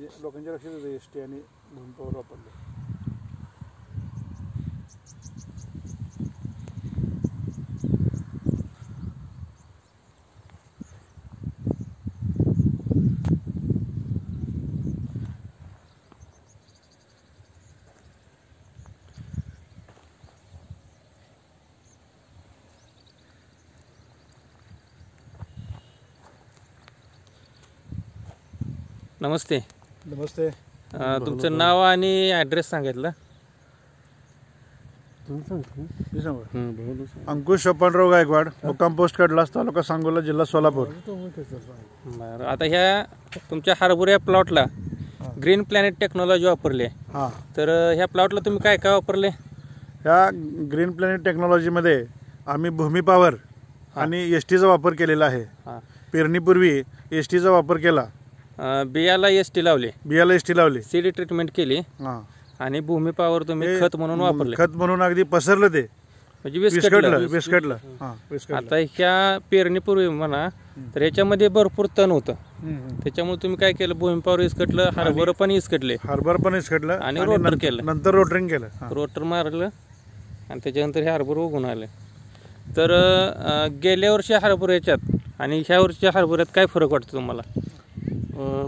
म्हणजे लोकांच्या लक्षात येतं एस टी आणि भूमी पॉवर वापरले. नमस्ते. नमस्ते. तुमचं नाव आणि ॲड्रेस सांगितलं. अंकुश शोपनराव गायकवाड, मुक्काम पोस्ट कडलास, तालुका सांगोला, जिल्हा सोलापूर. बरं, आता ह्या तुमच्या हरभरा प्लॉटला ग्रीन प्लॅनेट टेक्नॉलॉजी वापरली आहे. हां, तर ह्या प्लॉटला तुम्ही काय काय वापरले? ह्या ग्रीन प्लॅनेट टेक्नॉलॉजीमध्ये आम्ही भूमी पॉवर आणि एस टीचा वापर केलेला आहे. पेरणीपूर्वी एस टीचा वापर केला. बियाला एस टी लावली, बियाला एस टी लावली, सीडी ट्रीटमेंट केली आणि भूमी पॉवर तुम्ही खत म्हणून वापरले. खत म्हणून अगदी पसरलं ते, म्हणजे विस्कटलं. आता ह्या पेरणीपूर्वी म्हणा तर ह्याच्यामध्ये भरपूर तण होतं. त्याच्यामुळे तुम्ही काय केलं, भूमी पॉवर इसकटलं, हरभरा पण इसकटले, हरभरा पण इसकटलं आणि रोटर केलं. नंतर रोटरिंग केलं, रोटर मारलं आणि त्याच्यानंतर हे हरभरा उगून आले. तर गेल्या वर्षी हरभऱ्याच्यात आणि ह्या वर्षीच्या हरभऱ्यात काय फरक वाटतो तुम्हाला?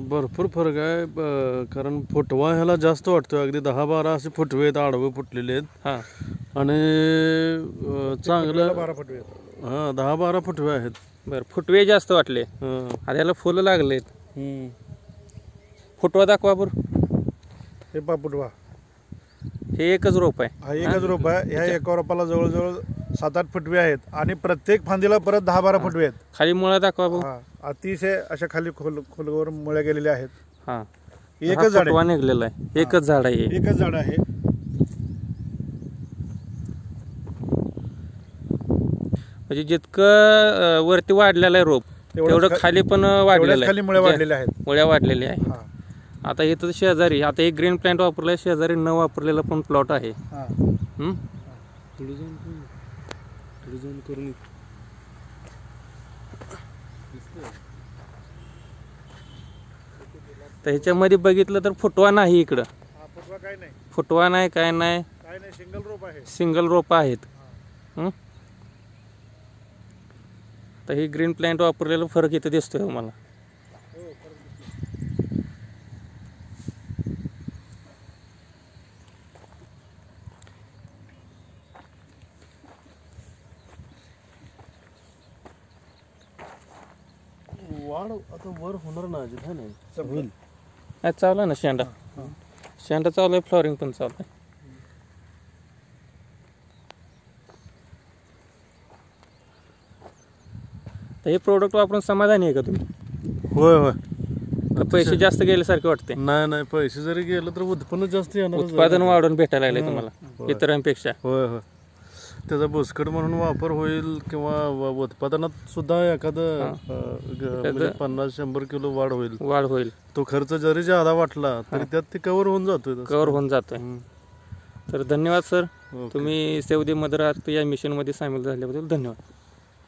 भरपूर फरक आहे. कारण फुटवा ह्याला जास्त वाटतो. अगदी 10-12 असे फुटवे आहेत, आडवे फुटलेले आहेत. आणि चांगलं 10-12 फुटवे आहेत. बरं, फुटवे जास्त वाटले. आता याला फुलं लागलेत. फुटवा दाखवा बरं. हे पा फुटवा, हे एकच रोप आहे. हा एकच रोप आहे. ह्या एका रोपाला जवळजवळ 7-8 फुटवे आहेत आणि प्रत्येक फांदीला परत 10-12 फुटवे आहेत. खाली मुळा दाखवा बरं. अतिशय अशा खाली खोलवर मुळ्या गेलेल्या आहेत. एकच झाड निघलेलं आहे. एकच झाड आहे. एकच झाड आहे. म्हणजे जितकं वरती वाढलेलं आहे रोप तेवढं खाली पण वाढलेलं आहे. खाली मुळ्या वाढलेल्या आहेत. मुळ्या वाढलेल्या आहे. आता इथं शेजारी, आता एक ग्रीन प्लॅन्ट वापरलाय, शेजारी न वापरलेला पण प्लॉट आहे. तर ह्याच्यामध्ये बघितलं तर फुटवा नाही इकडं. फुटवा नाही, काय नाही, सिंगल रोप आहे. सिंगल रोप आहेत. तर ही ग्रीन प्लॅन्ट वापरलेला फरक इथं दिसतोय मला. वाढ आता वर होणार ना अजित, है ना? चालू आहे ना शेंडा. शेंडा चालू आहे, फ्लॉरिंग पण चालू आहे. तर हे प्रोडक्ट वापरून समाधानी आहे का तुम्ही? होय होय. पैसे जास्त गेल्यासारखे वाटते? नाही, पैसे जरी गेलं तर उत्पन्न जास्त येणार. उत्पादन वाढून भेटायला लागले तुम्हाला इतरांपेक्षा. होय होय. त्याचा बुसकट म्हणून वापर होईल किंवा उत्पादनात सुद्धा एखादं 50-100 किलो वाढ होईल. तो खर्च जरी जादा वाटला तरी त्यात ते कव्हर होऊन जातोय. तर धन्यवाद सर. तुम्ही सेव्ह द मदर अर्थ या मिशन मध्ये सामील झाल्याबद्दल धन्यवाद.